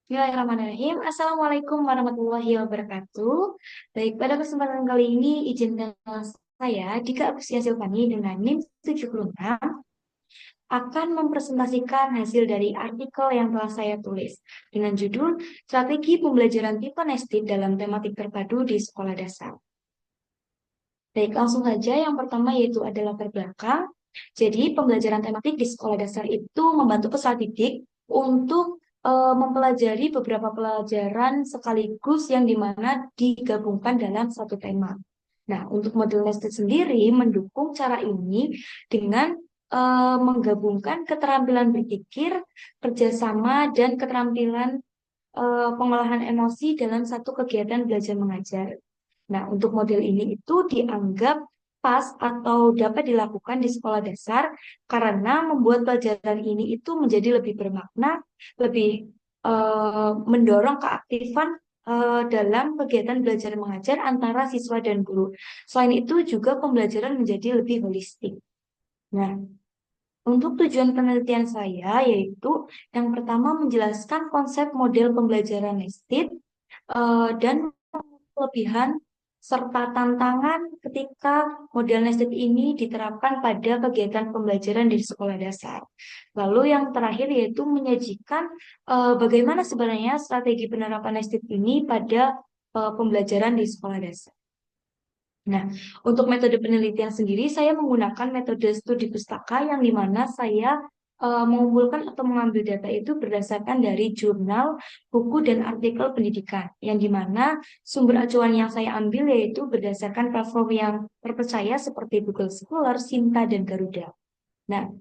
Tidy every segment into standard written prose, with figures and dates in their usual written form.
Bismillahirrahmanirrahim. Assalamualaikum warahmatullahi wabarakatuh. Baik, pada kesempatan kali ini izinkan saya, Dika Agustia Silvani dengan NIM 76 akan mempresentasikan hasil dari artikel yang telah saya tulis dengan judul Strategi Pembelajaran Tipe Nested dalam Tematik Terpadu di Sekolah Dasar. Baik, langsung saja yang pertama yaitu adalah latar belakang. Jadi, pembelajaran tematik di sekolah dasar itu membantu peserta didik untuk mempelajari beberapa pelajaran sekaligus yang dimana digabungkan dalam satu tema. Nah, untuk model nested sendiri mendukung cara ini dengan menggabungkan keterampilan berpikir, kerjasama, dan keterampilan pengolahan emosi dalam satu kegiatan belajar mengajar. Nah, untuk model ini itu dianggap pas atau dapat dilakukan di sekolah dasar karena membuat pelajaran ini itu menjadi lebih bermakna, lebih mendorong keaktifan dalam kegiatan belajar mengajar antara siswa dan guru. Selain itu juga pembelajaran menjadi lebih holistik. Nah, untuk tujuan penelitian saya yaitu yang pertama menjelaskan konsep model pembelajaran nested dan kelebihan serta tantangan ketika model nested ini diterapkan pada kegiatan pembelajaran di sekolah dasar. Lalu yang terakhir yaitu menyajikan bagaimana sebenarnya strategi penerapan nested ini pada pembelajaran di sekolah dasar. Nah, untuk metode penelitian sendiri, saya menggunakan metode studi pustaka yang dimana saya mengumpulkan atau mengambil data itu berdasarkan dari jurnal, buku, dan artikel pendidikan. Yang dimana sumber acuan yang saya ambil yaitu berdasarkan platform yang terpercaya seperti Google Scholar, Sinta, dan Garuda. Nah,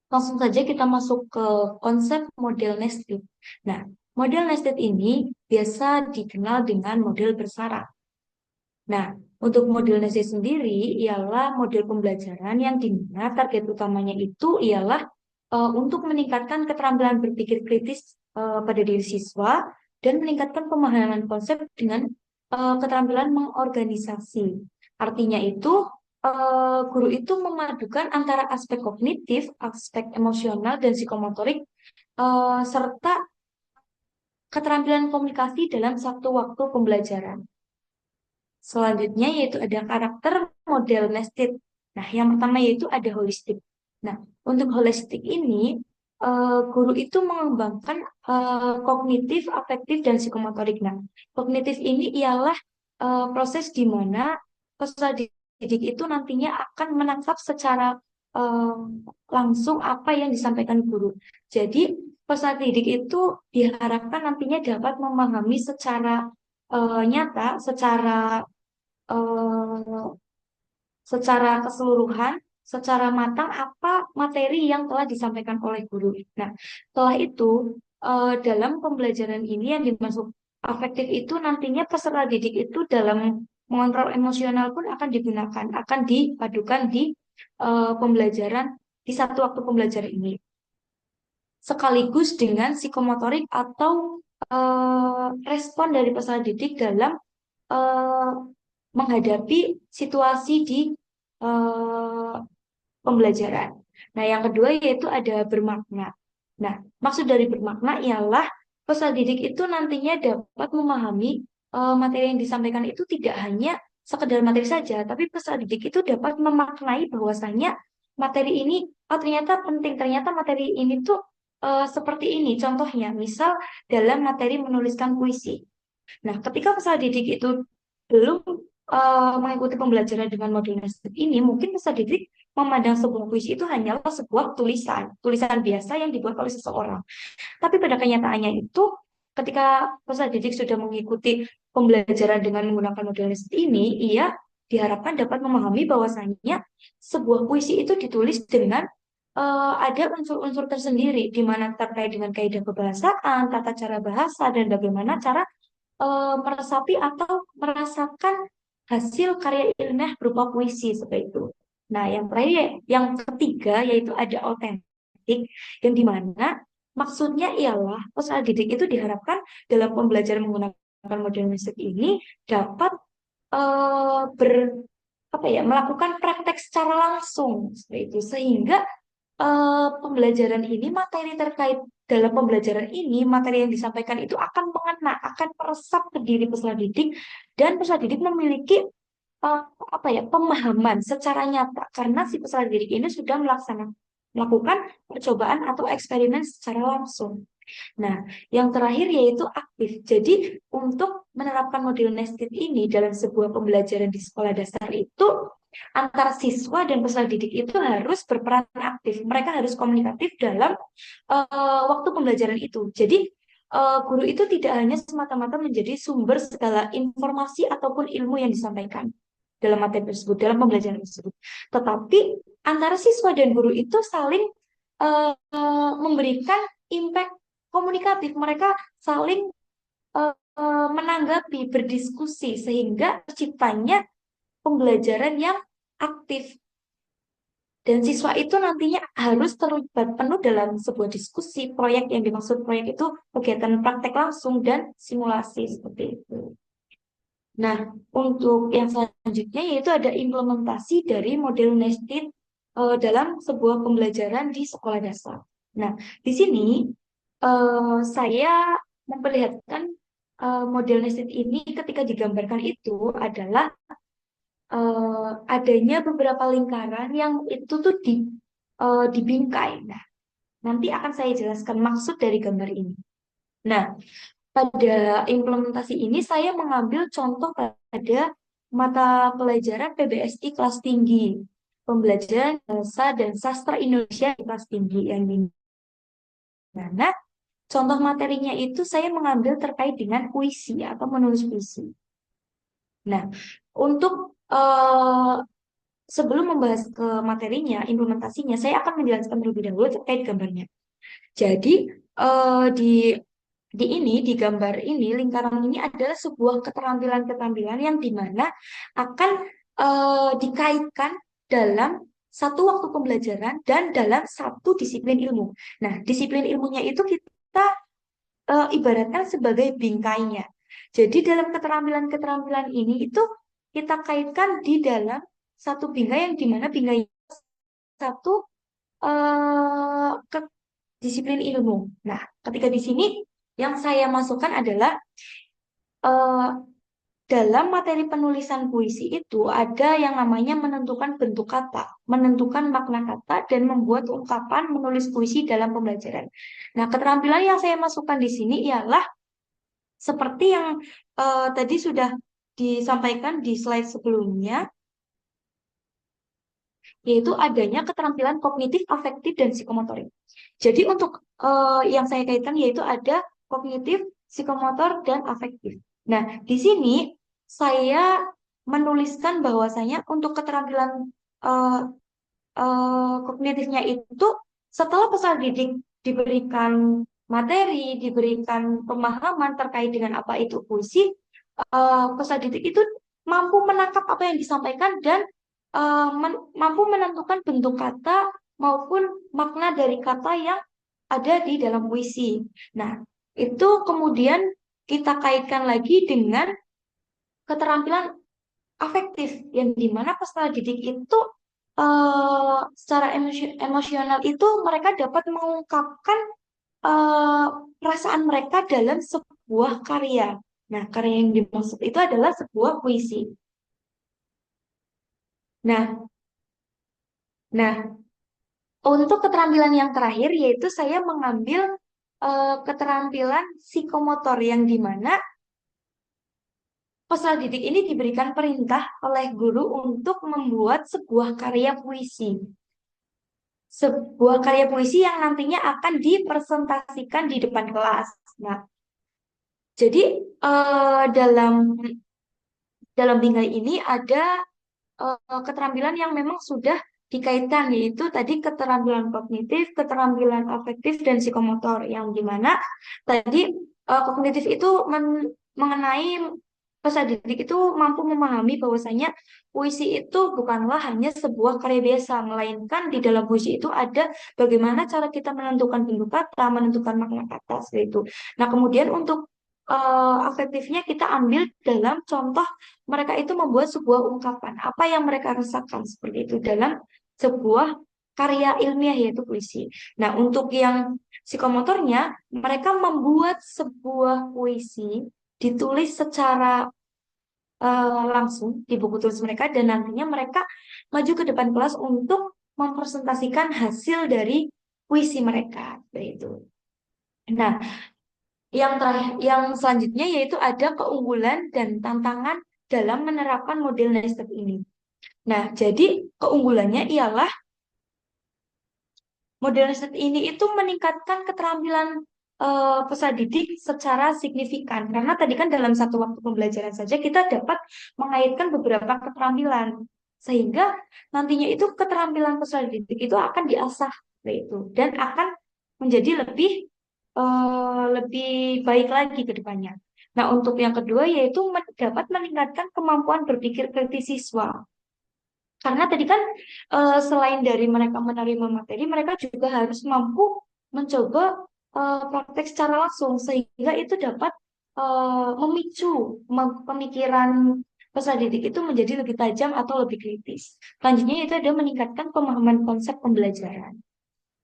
langsung saja kita masuk ke konsep model nested. Nah, model nested ini biasa dikenal dengan model bersyarat. Nah, untuk model NESI sendiri ialah model pembelajaran yang dimana target utamanya itu ialah untuk meningkatkan keterampilan berpikir kritis pada diri siswa dan meningkatkan pemahaman konsep dengan keterampilan mengorganisasi. Artinya itu guru itu memadukan antara aspek kognitif, aspek emosional dan psikomotorik serta keterampilan komunikasi dalam satu waktu pembelajaran. Selanjutnya yaitu ada karakter model nested. Nah, yang pertama yaitu ada holistik. Nah, untuk holistik ini guru itu mengembangkan kognitif, afektif, dan psikomotorik. Nah, kognitif ini ialah proses di mana peserta didik itu nantinya akan menangkap secara eh, langsung apa yang disampaikan guru. Jadi, peserta didik itu diharapkan nantinya dapat memahami secara nyata, eh, secara keseluruhan, secara matang apa materi yang telah disampaikan oleh guru. Nah, setelah itu dalam pembelajaran ini yang dimaksud afektif itu nantinya peserta didik itu dalam mengontrol emosional pun akan digunakan, akan dipadukan di pembelajaran di satu waktu pembelajaran ini, sekaligus dengan psikomotorik atau respon dari peserta didik dalam eh, menghadapi situasi di eh, pembelajaran. Nah, yang kedua yaitu ada bermakna. Nah, maksud dari bermakna ialah peserta didik itu nantinya dapat memahami materi yang disampaikan itu tidak hanya sekedar materi saja, tapi peserta didik itu dapat memaknai bahwasanya materi ini, oh ternyata penting, ternyata materi ini tuh seperti ini. Contohnya, misal dalam materi menuliskan puisi. Nah, ketika peserta didik itu belum mengikuti pembelajaran dengan modul nested ini, mungkin peserta didik memandang sebuah puisi itu hanyalah sebuah tulisan biasa yang dibuat oleh seseorang. Tapi pada kenyataannya itu, ketika peserta didik sudah mengikuti pembelajaran dengan menggunakan modul nested ini, ia diharapkan dapat memahami bahwasannya sebuah puisi itu ditulis dengan ada unsur-unsur tersendiri, di mana terkait dengan kaidah kebahasaan, tata cara bahasa, dan bagaimana cara meresapi atau merasakan hasil karya ilmiah berupa puisi seperti itu. Nah, yang terakhir, yang ketiga yaitu ada autentik, yang dimana maksudnya ialah peserta didik itu diharapkan dalam pembelajaran menggunakan model musik ini dapat ber apa ya melakukan praktek secara langsung seperti itu sehingga pembelajaran ini, materi terkait dalam pembelajaran ini, materi yang disampaikan itu akan mengena, akan meresap ke diri peserta didik, dan peserta didik memiliki eh, apa ya, pemahaman secara nyata karena si peserta didik ini sudah melakukan percobaan atau eksperimen secara langsung. Nah, yang terakhir yaitu aktif. Jadi, untuk menerapkan model nested ini dalam sebuah pembelajaran di sekolah dasar itu, antara siswa dan peserta didik itu harus berperan aktif. Mereka harus komunikatif dalam waktu pembelajaran itu. Jadi, guru itu tidak hanya semata-mata menjadi sumber segala informasi ataupun ilmu yang disampaikan dalam materi tersebut, dalam pembelajaran tersebut. Tetapi antara siswa dan guru itu saling memberikan impact komunikatif. Mereka saling menanggapi, berdiskusi, sehingga terciptanya pembelajaran yang aktif. Dan siswa itu nantinya harus terlibat penuh dalam sebuah diskusi, proyek yang dimaksud proyek itu kegiatan praktek langsung dan simulasi seperti itu. Nah, untuk yang selanjutnya yaitu ada implementasi dari model nested dalam sebuah pembelajaran di sekolah dasar. Nah, di sini saya memperlihatkan model nested ini ketika digambarkan itu adalah adanya beberapa lingkaran yang itu tuh dibingkai. Nah, nanti akan saya jelaskan maksud dari gambar ini. Nah, pada implementasi ini saya mengambil contoh pada mata pelajaran PBSI kelas tinggi, pembelajaran bahasa dan sastra Indonesia di kelas tinggi yang di mana contoh materinya itu saya mengambil terkait dengan puisi atau menulis puisi. Nah, untuk sebelum membahas ke materinya, implementasinya, saya akan menjelaskan terlebih dahulu terkait gambarnya. Jadi, di gambar ini, lingkaran ini adalah sebuah keterampilan-keterampilan yang dimana akan dikaitkan dalam satu waktu pembelajaran dan dalam satu disiplin ilmu. Nah, disiplin ilmunya itu kita ibaratkan sebagai bingkainya. Jadi dalam keterampilan-keterampilan ini itu kita kaitkan di dalam satu bingkai yang dimana bingkai satu ke disiplin ilmu. Nah, ketika di sini yang saya masukkan adalah eh, dalam materi penulisan puisi itu ada yang namanya menentukan bentuk kata, menentukan makna kata, dan membuat ungkapan menulis puisi dalam pembelajaran. Nah, keterampilan yang saya masukkan di sini ialah seperti yang tadi sudah disampaikan di slide sebelumnya, yaitu adanya keterampilan kognitif, afektif, dan psikomotorik. Jadi untuk yang saya kaitkan yaitu ada kognitif, psikomotor, dan afektif. Nah, di sini saya menuliskan bahwasanya untuk keterampilan eh, kognitifnya itu setelah peserta didik diberikan materi, diberikan pemahaman terkait dengan apa itu puisi, peserta didik itu mampu menangkap apa yang disampaikan dan mampu menentukan bentuk kata maupun makna dari kata yang ada di dalam puisi. Nah, itu kemudian kita kaitkan lagi dengan keterampilan afektif yang dimana peserta didik itu secara emosional itu mereka dapat mengungkapkan eh, perasaan mereka dalam sebuah karya. Nah, karya yang dimaksud itu adalah sebuah puisi. Nah, untuk keterampilan yang terakhir yaitu saya mengambil keterampilan psikomotor yang dimana peserta didik ini diberikan perintah oleh guru untuk membuat sebuah karya puisi. Sebuah karya puisi yang nantinya akan dipresentasikan di depan kelas. Nah, jadi dalam dalam bingkai ini ada keterampilan yang memang sudah dikaitkan yaitu tadi keterampilan kognitif, keterampilan afektif dan psikomotor yang dimana tadi kognitif itu mengenai peserta didik itu mampu memahami bahwasanya puisi itu bukanlah hanya sebuah karya biasa, melainkan di dalam puisi itu ada bagaimana cara kita menentukan bentuk kata, menentukan makna kata seperti itu. Nah, kemudian untuk afektifnya kita ambil dalam contoh mereka itu membuat sebuah ungkapan apa yang mereka rasakan seperti itu dalam sebuah karya ilmiah yaitu puisi. Nah, untuk yang psikomotornya, mereka membuat sebuah puisi ditulis secara langsung di buku tulis mereka dan nantinya mereka maju ke depan kelas untuk mempresentasikan hasil dari puisi mereka. Itu. Nah, yang terakhir, yang selanjutnya yaitu ada keunggulan dan tantangan dalam menerapkan model Neistat ini. Nah, jadi keunggulannya ialah model Neistat ini itu meningkatkan keterampilan peserta didik secara signifikan. Karena tadi kan dalam satu waktu pembelajaran saja kita dapat mengaitkan beberapa keterampilan. Sehingga nantinya itu keterampilan peserta didik itu akan diasah itu dan akan menjadi lebih baik lagi ke depannya. Nah, untuk yang kedua yaitu dapat meningkatkan kemampuan berpikir kritis siswa. Karena tadi kan selain dari mereka menerima materi, mereka juga harus mampu mencoba praktek secara langsung sehingga itu dapat memicu pemikiran peserta didik itu menjadi lebih tajam atau lebih kritis. Selanjutnya itu ada meningkatkan pemahaman konsep pembelajaran.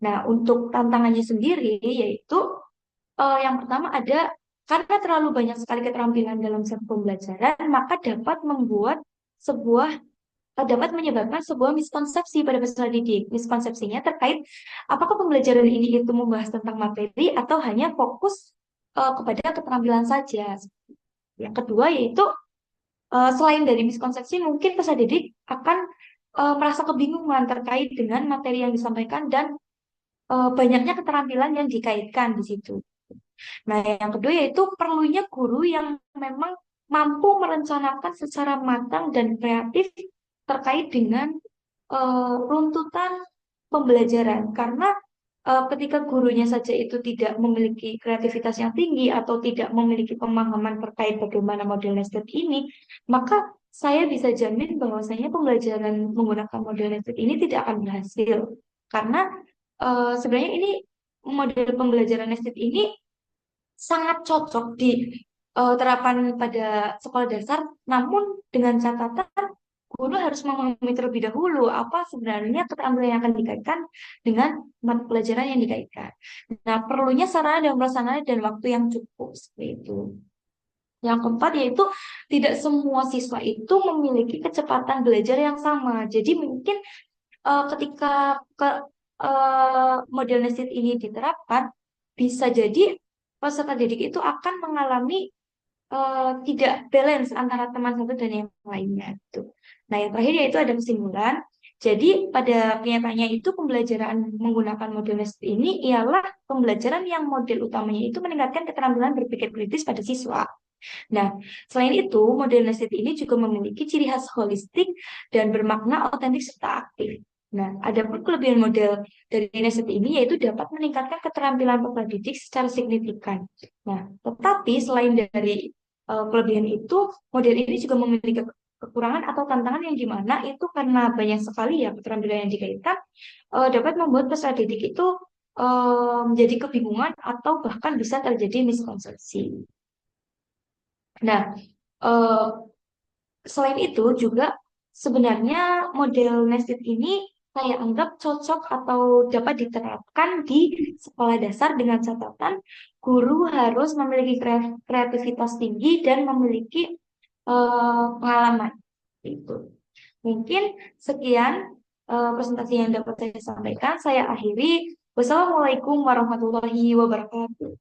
Nah, untuk tantangannya sendiri yaitu yang pertama ada karena terlalu banyak sekali keterampilan dalam satu pembelajaran, maka sebuah dapat menyebabkan sebuah miskonsepsi pada peserta didik. Miskonsepsinya terkait apakah pembelajaran ini itu membahas tentang materi atau hanya fokus kepada keterampilan saja. Yang kedua yaitu selain dari miskonsepsi, mungkin peserta didik akan merasa kebingungan terkait dengan materi yang disampaikan dan banyaknya keterampilan yang dikaitkan di situ. Nah, yang kedua yaitu perlunya guru yang memang mampu merencanakan secara matang dan kreatif terkait dengan runtutan pembelajaran. Karena ketika gurunya saja itu tidak memiliki kreativitas yang tinggi atau tidak memiliki pemahaman terkait bagaimana model nested ini, maka saya bisa jamin bahwasanya pembelajaran menggunakan model nested ini tidak akan berhasil. Karena sebenarnya ini model pembelajaran nested ini sangat cocok di terapan pada sekolah dasar, namun dengan catatan guru harus memahami terlebih dahulu apa sebenarnya keterampilan yang akan dikaitkan dengan mata pelajaran yang dikaitkan. Nah, perlunya sarana dan prasarana dan waktu yang cukup seperti itu. Yang keempat yaitu tidak semua siswa itu memiliki kecepatan belajar yang sama. Jadi mungkin ketika model nested ini diterapkan, bisa jadi peserta didik itu akan mengalami tidak balance antara teman satu dan yang lainnya itu. Nah, yang terakhir yaitu ada kesimpulan. Jadi pada kenyataannya itu pembelajaran menggunakan model nested ini ialah pembelajaran yang model utamanya itu meningkatkan keterampilan berpikir kritis pada siswa. Nah, selain itu, model nested ini juga memiliki ciri khas holistik dan bermakna otentik serta aktif. Nah, ada pun kelebihan model dari nested ini yaitu dapat meningkatkan keterampilan peserta didik secara signifikan. Nah, tetapi selain dari kelebihan itu, model ini juga memiliki kekurangan atau tantangan yang dimana itu karena banyak sekali ya keterampilan yang dikaitkan dapat membuat peserta didik itu menjadi kebingungan atau bahkan bisa terjadi miskonsepsi. Nah, eh, selain itu juga sebenarnya model nested ini saya anggap cocok atau dapat diterapkan di sekolah dasar dengan catatan guru harus memiliki kreativitas tinggi dan memiliki pengalaman. Itu. Mungkin sekian presentasi yang dapat saya sampaikan. Saya akhiri. Wassalamualaikum warahmatullahi wabarakatuh.